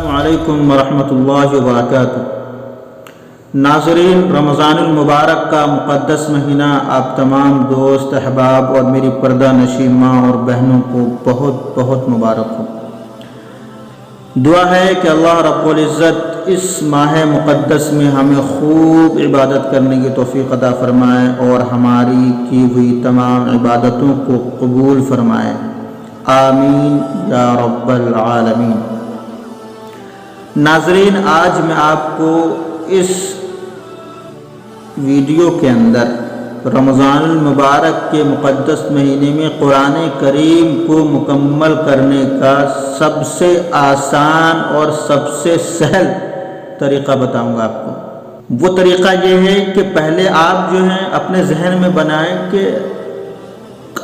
السلام علیکم ورحمۃ اللہ وبرکاتہ۔ ناظرین، رمضان المبارک کا مقدس مہینہ آپ تمام دوست احباب اور میری پردہ نشین ماں اور بہنوں کو بہت بہت مبارک ہو۔ دعا ہے کہ اللہ رب العزت اس ماہ مقدس میں ہمیں خوب عبادت کرنے کی توفیق عطا فرمائے اور ہماری کی ہوئی تمام عبادتوں کو قبول فرمائے، آمین یا رب العالمین۔ ناظرین، آج میں آپ کو اس ویڈیو کے اندر رمضان المبارک کے مقدس مہینے میں قرآن کریم کو مکمل کرنے کا سب سے آسان اور سب سے سہل طریقہ بتاؤں گا آپ کو۔ وہ طریقہ یہ ہے کہ پہلے آپ جو ہیں اپنے ذہن میں بنائیں کہ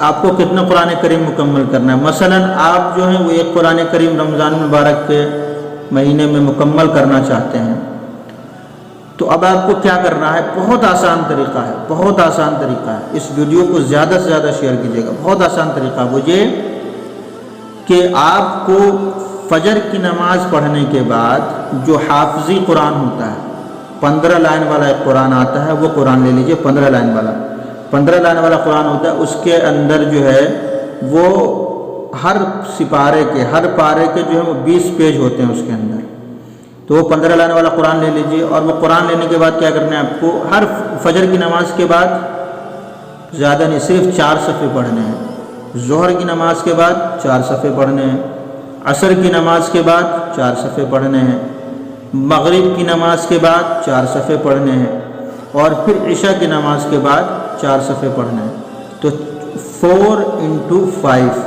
آپ کو کتنا قرآن کریم مکمل کرنا ہے۔ مثلا آپ جو ہیں وہ ایک قرآن کریم رمضان المبارک کے مہینے میں مکمل کرنا چاہتے ہیں، تو اب آپ کو کیا کرنا ہے؟ بہت آسان طریقہ ہے، بہت آسان طریقہ ہے۔ اس ویڈیو کو زیادہ سے زیادہ شیئر کیجیے گا۔ بہت آسان طریقہ وہ یہ کہ آپ کو فجر کی نماز پڑھنے کے بعد جو حافظی قرآن ہوتا ہے، 15 لائن والا ایک قرآن آتا ہے، وہ قرآن لے لیجئے۔ 15 لائن والا قرآن ہوتا ہے، اس کے اندر جو ہے وہ ہر سپارے کے، ہر پارے کے جو ہے وہ 20 پیج ہوتے ہیں اس کے اندر، تو وہ 15 لائن والا قرآن لے لیجئے۔ اور وہ قرآن لینے کے بعد کیا کرنا ہے آپ کو؟ ہر فجر کی نماز کے بعد زیادہ نہیں، صرف 4 صفحے پڑھنے ہیں۔ ظہر کی نماز کے بعد 4 صفحے پڑھنے ہیں، عصر کی نماز کے بعد 4 صفحے پڑھنے ہیں، مغرب کی نماز کے بعد 4 صفحے پڑھنے ہیں، اور پھر عشاء کی نماز کے بعد 4 صفحے پڑھنے ہیں۔ تو 4 into 5،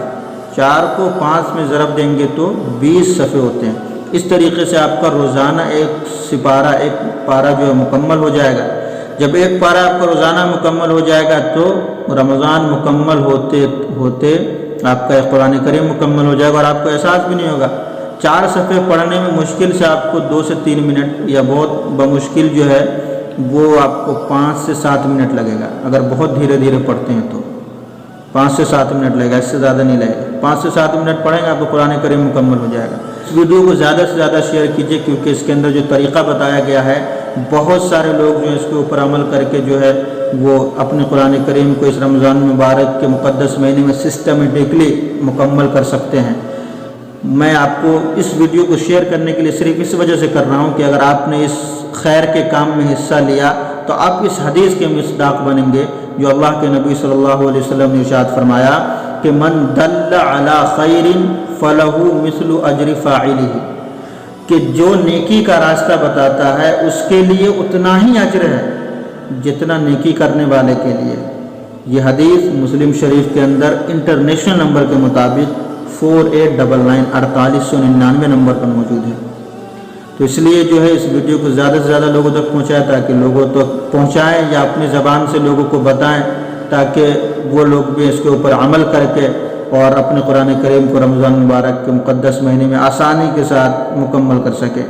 4 کو 5 میں ضرب دیں گے تو 20 صفحے ہوتے ہیں۔ اس طریقے سے آپ کا روزانہ ایک سپارہ، ایک پارہ جو ہے مکمل ہو جائے گا۔ جب ایک پارہ آپ کا روزانہ مکمل ہو جائے گا تو رمضان مکمل ہوتے ہوتے آپ کا ایک قرآن کریم مکمل ہو جائے گا، اور آپ کو احساس بھی نہیں ہوگا۔ 4 صفحے پڑھنے میں مشکل سے آپ کو 2 سے 3 منٹ، یا بہت بمشکل جو ہے وہ آپ کو 5 سے 7 منٹ لگے گا۔ اگر بہت دھیرے دھیرے پڑھتے ہیں تو 5 سے 7 منٹ لگے گا، اس سے زیادہ نہیں لگے گا۔ 5 سے 7 منٹ پڑھیں گے آپ کو قرآن کریم مکمل ہو جائے گا۔ اس ویڈیو کو زیادہ سے زیادہ شیئر کیجیے، کیونکہ اس کے اندر جو طریقہ بتایا گیا ہے، بہت سارے لوگ جو اس کے اوپر عمل کر کے جو ہے وہ اپنے قرآن کریم کو اس رمضان مبارک کے مقدس مہینے میں سسٹمیٹکلی مکمل کر سکتے ہیں۔ میں آپ کو اس ویڈیو کو شیئر کرنے کے لیے صرف اس وجہ سے کر رہا ہوں کہ اگر آپ نے اس خیر کے کام میں حصہ لیا تو آپ اس حدیث کے مصداق بنیں گے جو اللہ کے نبی صلی اللہ علیہ وسلم نے ارشاد فرمایا کہ من دل علی خیر فلہ مثل اجر فاعلہ، کہ جو نیکی کا راستہ بتاتا ہے اس کے لیے اتنا ہی اجر ہے جتنا نیکی کرنے والے کے لیے۔ یہ حدیث مسلم شریف کے اندر انٹرنیشنل نمبر کے مطابق 4899 4899 نمبر پر موجود ہے۔ تو اس لیے جو ہے اس ویڈیو کو زیادہ سے زیادہ لوگوں تک پہنچائیں، تاکہ لوگوں تک پہنچائیں یا اپنی زبان سے لوگوں کو بتائیں، تاکہ وہ لوگ بھی اس کے اوپر عمل کر کے اور اپنے قرآن کریم کو رمضان مبارک کے مقدس مہینے میں آسانی کے ساتھ مکمل کر سکیں۔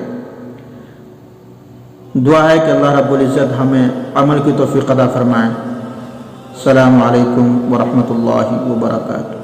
دعا ہے کہ اللہ رب العزت ہمیں عمل کی توفیق عطا فرمائے۔ السلام علیکم ورحمۃ اللہ وبرکاتہ۔